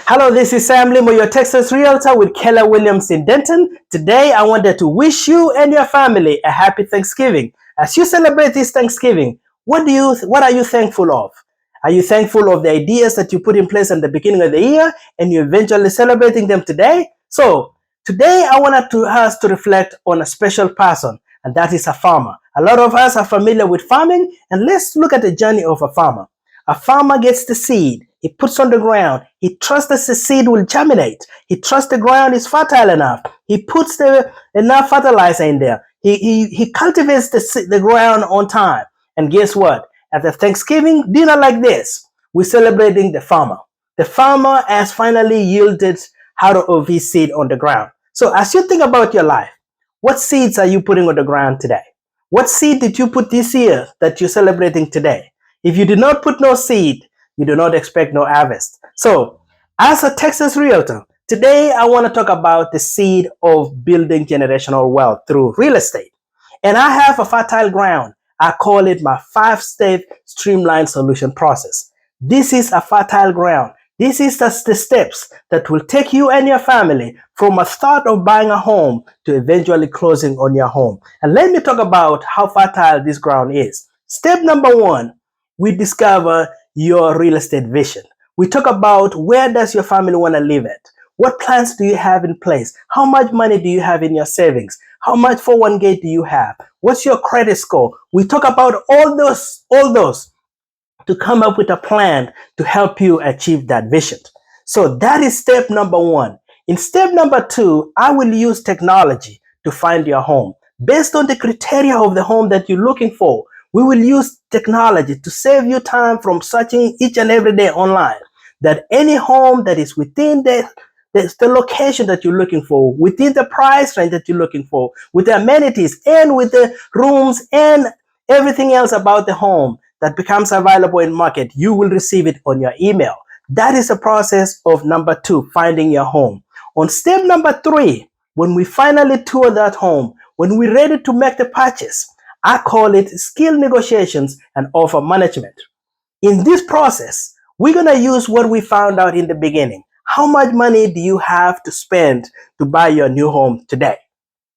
Hello, this is Sam Limo, your Texas Realtor with Keller Williams in Denton. Today, I wanted to wish you and your family a happy Thanksgiving. As you celebrate this Thanksgiving, what are you thankful of? Are you thankful of the ideas that you put in place at the beginning of the year and you're eventually celebrating them today? So, today I wanted us to reflect on a special person, and that is a farmer. A lot of us are familiar with farming, and let's look at the journey of a farmer. A farmer gets the seed, he puts on the ground, he trusts that the seed will germinate, he trusts the ground is fertile enough, he puts enough fertilizer in there, he cultivates the ground on time. And guess what? At a Thanksgiving dinner like this, we're celebrating the farmer. The farmer has finally yielded out of his seed on the ground. So as you think about your life, what seeds are you putting on the ground today? What seed did you put this year that you're celebrating today? If you did not put no seed, you do not expect no harvest. So, as a Texas Realtor, today I want to talk about the seed of building generational wealth through real estate. And I have a fertile ground. I call it my 5-step Streamline Solution Process. This is a fertile ground. This is the steps that will take you and your family from a thought of buying a home to eventually closing on your home. And let me talk about how fertile this ground is. Step number 1, we discover your real estate vision. We talk about where does your family want to live at? What plans do you have in place? How much money do you have in your savings? How much 401k do you have? What's your credit score? We talk about all those to come up with a plan to help you achieve that vision. So that is step number 1. In step number 2, I will use technology to find your home. Based on the criteria of the home that you're looking for, we will use technology to save you time from searching each and every day online. That any home that is within the location that you're looking for, within the price range that you're looking for, with the amenities and with the rooms and everything else about the home that becomes available in market, you will receive it on your email. That is the process of number 2, finding your home. On step number 3, when we finally tour that home, when we're ready to make the purchase, I call it skill negotiations and offer management. In this process, we're going to use what we found out in the beginning. How much money do you have to spend to buy your new home today?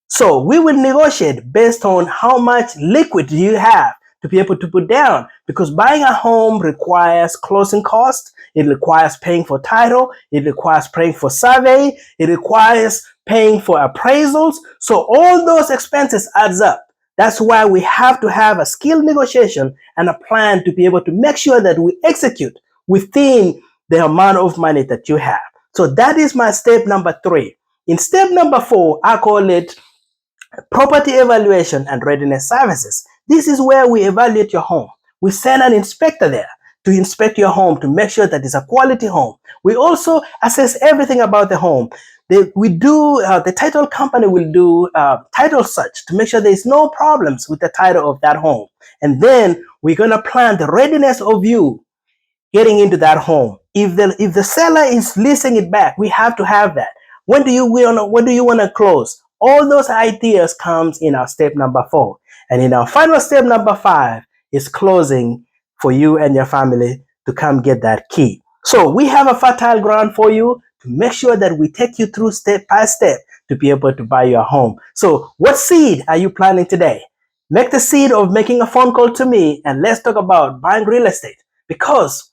So we will negotiate based on how much liquid do you have to be able to put down, because buying a home requires closing costs, it requires paying for title, it requires paying for survey, it requires paying for appraisals. So all those expenses adds up. That's why we have to have a skill negotiation and a plan to be able to make sure that we execute within the amount of money that you have. So that is my step number 3. In step number 4, I call it property evaluation and readiness services. This is where we evaluate your home. We send an inspector there to inspect your home to make sure that it's a quality home. We also assess everything about the home. The title company will do title search to make sure there's no problems with the title of that home. And then we're going to plan the readiness of you getting into that home. If the seller is leasing it back, we have to have that. When do you want to close? All those ideas comes in our step number 4. And in our final step number 5 is closing for you and your family to come get that key. So we have a fertile ground for you to make sure that we take you through step by step to be able to buy your home. So what seed are you planting today? Make the seed of making a phone call to me and let's talk about buying real estate, because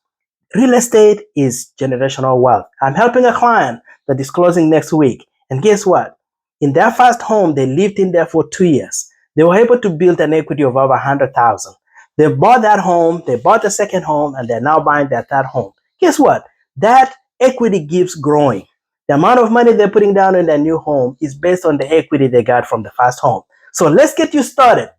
real estate is generational wealth. I'm helping a client that is closing next week. And guess what? In their first home, they lived in there for 2 years. They were able to build an equity of over 100,000. They bought that home, they bought the second home, and they're now buying their third home. Guess what? That equity keeps growing. The amount of money they're putting down in their new home is based on the equity they got from the first home. So let's get you started.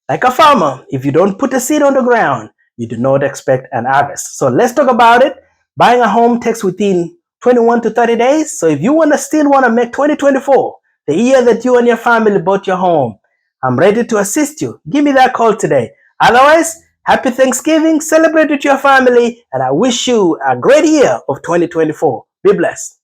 Like a farmer, if you don't put a seed on the ground, you do not expect an harvest. So let's talk about it. Buying a home takes within 21 to 30 days. So if you still want to make 2024 the year that you and your family bought your home, I'm ready to assist you. Give me that call today. Otherwise, happy Thanksgiving, celebrate with your family, and I wish you a great year of 2024. Be blessed.